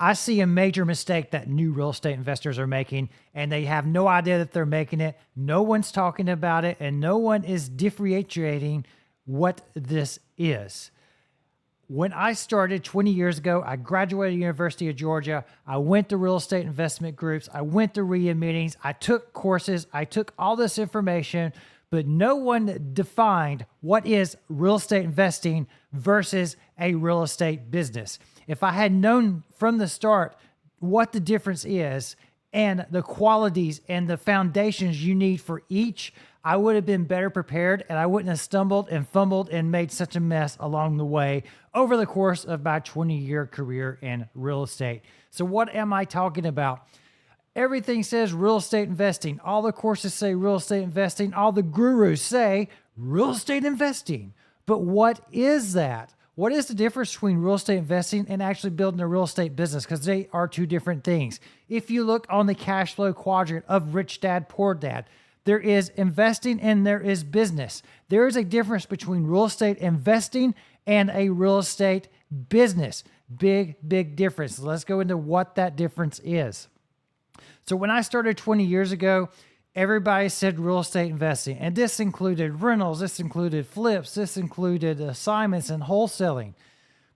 I see a major mistake that new real estate investors are making, and they have no idea that they're making it. No one's talking about it, and no one is differentiating what this is. When I started 20 years ago, I graduated University of Georgia. I went to real estate investment groups. I went to RIA meetings. I took courses. I took all this information, but no one defined what is real estate investing versus a real estate business. If I had known from the start what the difference is and the qualities and the foundations you need for each, I would have been better prepared, and I wouldn't have stumbled and fumbled and made such a mess along the way over the course of my 20-year career in real estate. So what am I talking about? Everything says real estate investing. All the courses say real estate investing. All the gurus say real estate investing. But what is that? What is the difference between real estate investing and actually building a real estate business? Because they are two different things. If you look on the cash flow quadrant of Rich Dad, Poor Dad, there is investing and there is business. There is a difference between real estate investing and a real estate business. Big, big difference. Let's go into what that difference is. So when I started 20 years ago, everybody said real estate investing, and this included rentals, this included flips, this included assignments and wholesaling.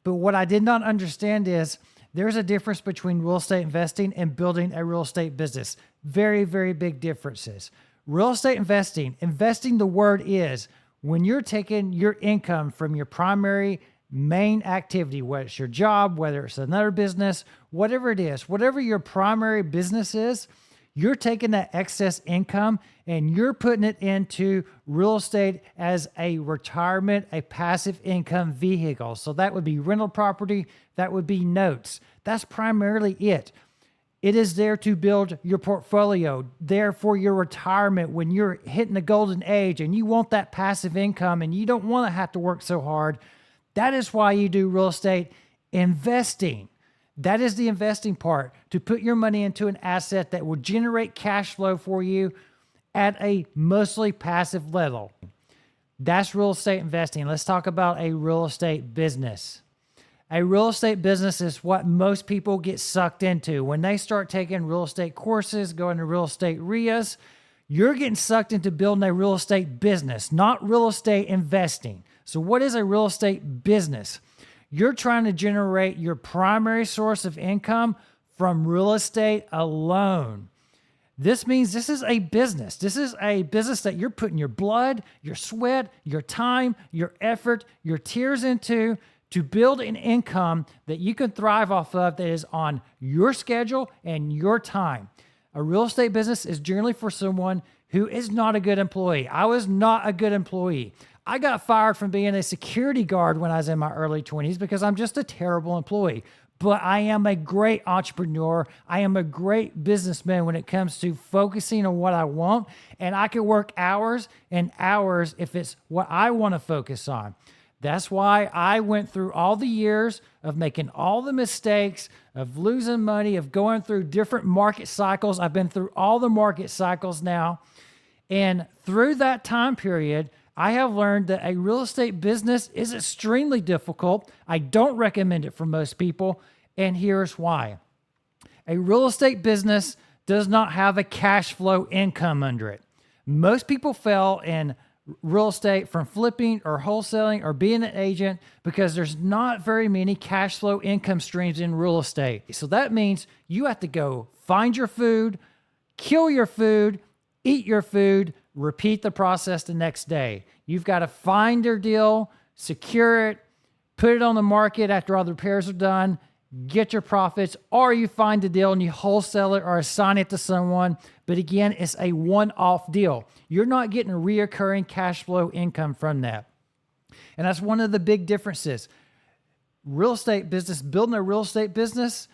But what I did not understand is there's a difference between real estate investing and building a real estate business. Very, very big differences. Real estate investing, the word is when you're taking your income from your primary main activity, whether it's your job, whether it's another business, whatever it is, whatever your primary business is, you're taking that excess income and you're putting it into real estate as a retirement, a passive income vehicle. So that would be rental property, that would be notes. That's primarily it. It is there to build your portfolio, there for your retirement when you're hitting the golden age and you want that passive income and you don't want to have to work so hard. That is why you do real estate investing. That is the investing part, to put your money into an asset that will generate cash flow for you at a mostly passive level. That's real estate investing. Let's talk about a real estate business. A real estate business is what most people get sucked into. When they start taking real estate courses, going to real estate RIAs, you're getting sucked into building a real estate business, not real estate investing. So what is a real estate business? You're trying to generate your primary source of income from real estate alone. This means this is a business. This is a business that you're putting your blood, your sweat, your time, your effort, your tears into to build an income that you can thrive off of that is on your schedule and your time. A real estate business is generally for someone who is not a good employee. I was not a good employee. I got fired from being a security guard when I was in my early 20s because I'm just a terrible employee. But I am a great entrepreneur. I am a great businessman when it comes to focusing on what I want. And I can work hours and hours if it's what I want to focus on. That's why I went through all the years of making all the mistakes, of losing money, of going through different market cycles. I've been through all the market cycles now. And through that time period, I have learned that a real estate business is extremely difficult. I don't recommend it for most people, and here's why. A real estate business does not have a cash flow income under it. Most people fail in real estate from flipping or wholesaling or being an agent because there's not very many cash flow income streams in real estate. So that means you have to go find your food, kill your food, eat your food, repeat the process the next day. You've got to find your deal, secure it, put it on the market after all the repairs are done, get your profits, or you find the deal and you wholesale it or assign it to someone. But again, it's a one-off deal. You're not getting a reoccurring cash flow income from that. And that's one of the big differences. Real estate business, building a real estate business,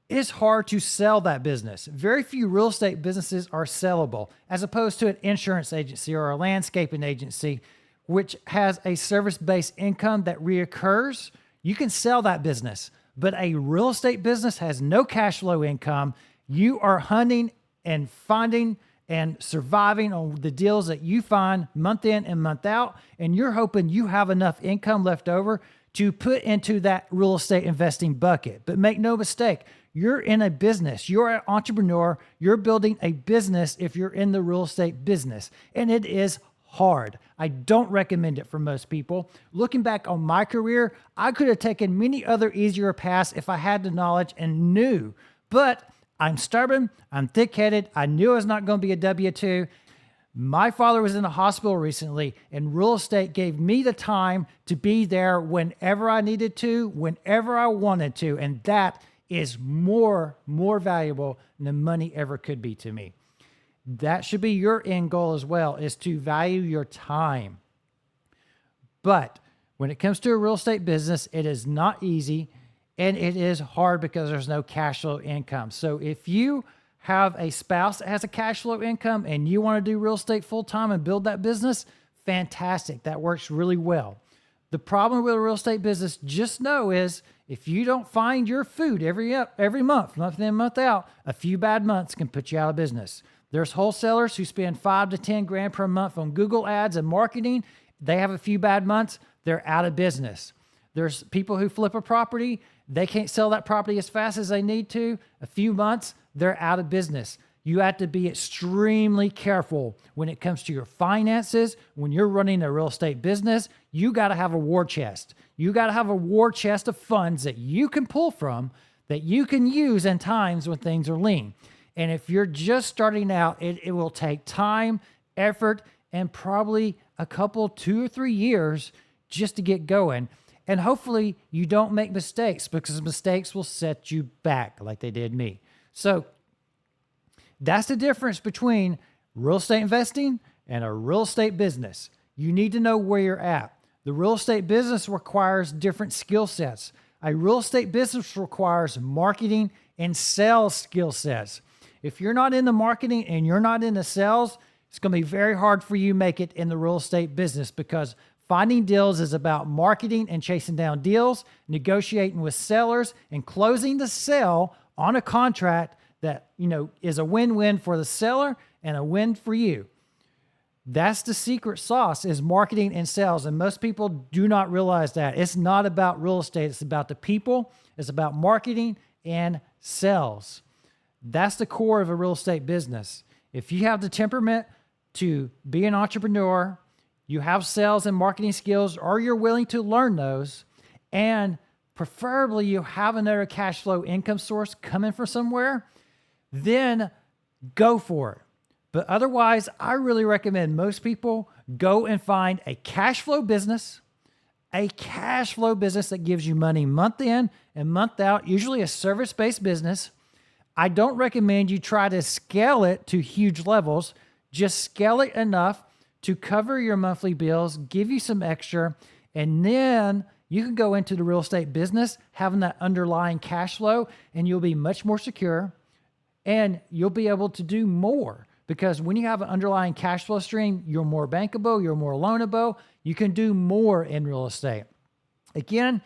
it's hard to sell that business. Very few real estate businesses are sellable, as opposed to an insurance agency or a landscaping agency, which has a service-based income that reoccurs. You can sell that business, but a real estate business has no cash flow income. You are hunting and finding and surviving on the deals that you find month in and month out, and you're hoping you have enough income left over to put into that real estate investing bucket. But make no mistake, you're in a business. You're an entrepreneur. You're building a business if you're in the real estate business. And it is hard. I don't recommend it for most people. Looking back on my career, I could have taken many other easier paths if I had the knowledge and knew. But I'm stubborn. I'm thick-headed. I knew I was not going to be a W-2. My father was in the hospital recently, and real estate gave me the time to be there whenever I needed to, whenever I wanted to. And that is more valuable than money ever could be to me. That should be your end goal as well, is to value your time. But when it comes to a real estate business, it is not easy, and it is hard because there's no cash flow income. So if you have a spouse that has a cash flow income and you want to do real estate full-time and build that business, fantastic. That works really well. The problem with a real estate business, just know, is if you don't find your food every month, month in, month out, a few bad months can put you out of business. There's wholesalers who spend 5 to 10 grand per month on Google ads and marketing. They have a few bad months, they're out of business. There's people who flip a property. They can't sell that property as fast as they need to. A few months, they're out of business. You have to be extremely careful when it comes to your finances. When you're running a real estate business, you got to have a war chest. You got to have a war chest of funds that you can pull from, that you can use in times when things are lean. And if you're just starting out, it will take time, effort, and probably a couple, 2 or 3 years just to get going. And hopefully you don't make mistakes, because mistakes will set you back like they did me. So that's the difference between real estate investing and a real estate business. You need to know where you're at. The real estate business requires different skill sets. A real estate business requires marketing and sales skill sets. If you're not in the marketing and you're not in the sales, it's going to be very hard for you to make it in the real estate business, because finding deals is about marketing and chasing down deals, negotiating with sellers, and closing the sale on a contract that, is a win-win for the seller and a win for you. That's the secret sauce, is marketing and sales. And most people do not realize that. It's not about real estate. It's about the people. It's about marketing and sales. That's the core of a real estate business. If you have the temperament to be an entrepreneur, you have sales and marketing skills, or you're willing to learn those, and preferably you have another cash flow income source coming from somewhere, then go for it. But otherwise, I really recommend most people go and find a cash flow business that gives you money month in and month out, usually a service-based business. I don't recommend you try to scale it to huge levels. Just scale it enough to cover your monthly bills, give you some extra, and then you can go into the real estate business having that underlying cash flow, and you'll be much more secure, and you'll be able to do more. Because when you have an underlying cash flow stream, you're more bankable, you're more loanable, you can do more in real estate. Again,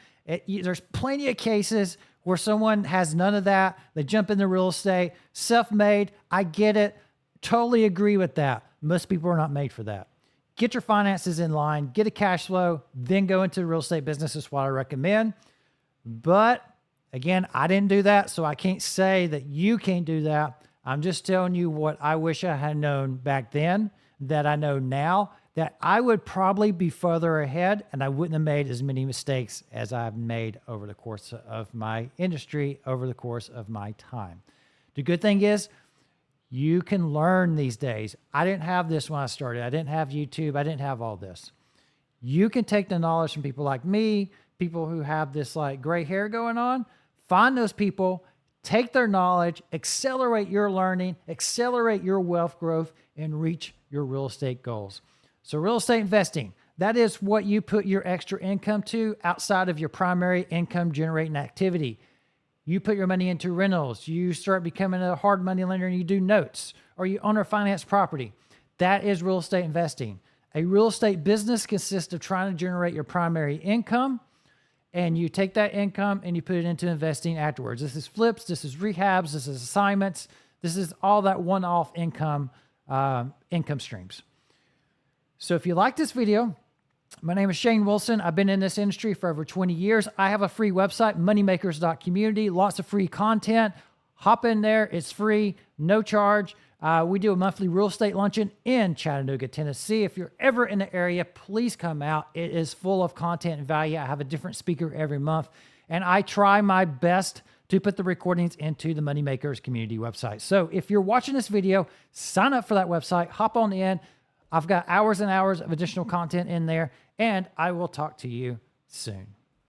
there's plenty of cases where someone has none of that. They jump into real estate, self-made. I get it. Totally agree with that. Most people are not made for that. Get your finances in line, get a cash flow, then go into the real estate business is what I recommend. But again, I didn't do that, so I can't say that you can't do that. I'm just telling you what I wish I had known back then that I know now, that I would probably be further ahead and I wouldn't have made as many mistakes as I've made over the course of my industry, over the course of my time. The good thing is you can learn these days. I didn't have this when I started. I didn't have YouTube. I didn't have all this. You can take the knowledge from people like me, people who have this like gray hair going on, find those people, take their knowledge, accelerate your learning, accelerate your wealth growth, and reach your real estate goals. So real estate investing, that is what you put your extra income to outside of your primary income generating activity. You put your money into rentals, you start becoming a hard money lender and you do notes, or you own or finance property. That is real estate investing. A real estate business consists of trying to generate your primary income, and you take that income and you put it into investing afterwards. This is flips, this is rehabs, this is assignments, this is all that one-off income streams. So if you like this video, My name is Shane Wilson. I've been in this industry for over 20 years. I have a free website, moneymakers.community, lots of free content. Hop in there. It's free, no charge. We do a monthly real estate luncheon in Chattanooga, Tennessee. If you're ever in the area, please come out. It is full of content and value. I have a different speaker every month, and I try my best to put the recordings into the Moneymakers community website. So if you're watching this video, sign up for that website, hop on in. I've got hours and hours of additional content in there, and I will talk to you soon.